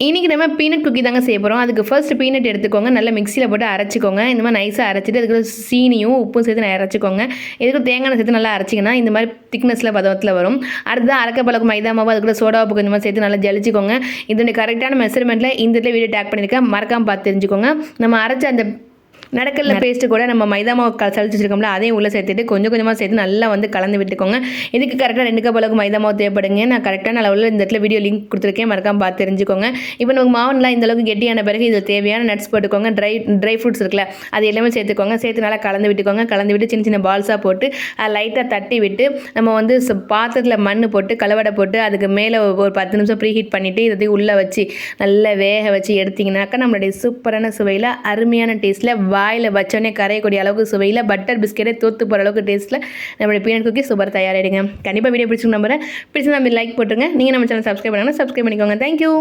இன்றைக்கி நம்ம peanut cookie தாங்க செய்ய போகிறோம். அதுக்கு ஃபர்ஸ்ட் பீனட் எடுத்துக்கோங்க, நல்லா மிக்சியில் போட்டு அரைச்சிக்கோங்க. இந்த மாதிரி நைஸாக அரைச்சிட்டு அதுக்கு சீனியும் உப்பும் சேர்த்து அரைச்சிக்கோங்க. இதுக்கு தேங்காய் சேர்த்து நல்லா அரைச்சிங்கன்னா இந்த மாதிரி திக்னஸில் பதத்தில் வரும். அடுத்தது அரைக்கப்பழக்கம் மைதா மாவு, அதுக்குள்ள சோடா உப்பு கொஞ்சமாக சேர்த்து நல்லா ஜலிச்சிக்கோங்க. இதோட கரெக்டான மெஷர்மெண்ட்டில் இந்த இடத்துல வீடியோ டேக் பண்ணியிருக்கேன், மறக்காமல் பார்த்து தெரிஞ்சுக்கோங்க. நம்ம அரைச்ச அந்த நடக்கல பேஸ்ட்டு கூட நம்ம மைதா மாவு சளிச்சு வச்சிருக்கோம்ல, அதையும் உள்ளே சேர்த்துட்டு கொஞ்சம் கொஞ்சமாக சேர்த்து நல்லா கலந்து விட்டுக்கோங்க. இதுக்கு கரெக்டாக 2 கப் அளவுக்கு மைதா மாவு தேவைப்படுங்க. நான் கரெக்டான அளவில் இந்த இடத்துல வீடியோ லிங்க் கொடுத்துருக்கேன், மறக்காமல் பார்த்து தெரிஞ்சுக்கோங்க. இப்போ நமக்கு மாவுலாம் இந்த அளவுக்கு கெட்டியான பிறகு இதில் தேவையான நட்ஸ் போட்டுக்கோங்க. ட்ரை ஃப்ரூட்ஸ் இருக்குல்ல, அது எல்லாமே சேர்த்துக்கோங்க. சேர்த்து நல்லா கலந்து விட்டுக்கோங்க. கலந்து விட்டு சின்ன சின்ன பால்ஸாக போட்டு லைட்டாக தட்டி விட்டு நம்ம பாத்திரத்தில் மண் போட்டு கலவடை போட்டு அதுக்கு மேலே ஒரு 10 நிமிஷம் ப்ரீ ஹீட் பண்ணிவிட்டு இதை உள்ளே வச்சு நல்லா வேக வச்சு எடுத்திங்கனாக்கா நம்மளுடைய சூப்பரான சுவையில் அருமையான டேஸ்ட்டில் வாயில் வச்சோடனே கரையக்கூடிய அளவுக்கு சுவையில் பட்டர் பிஸ்கெட்டை தோற்று போகிற அளவுக்கு டேஸ்ட்டில் நம்மளுடைய பீனட் குக்கி சூப்பர் தயாராகிடுங்க. கண்டிப்பாக வீடியோ பிடிச்சிருக்கு நம்புறேன். பிடிச்சி நம்ம லைக் போட்டுருங்க. நீங்கள் நம்ம சேனல் சப்ஸ்கிரைப் பண்ணுங்கன்னா சப்ஸ்கிரைப் பண்ணிக்கோங்க. தேங்க்யூ.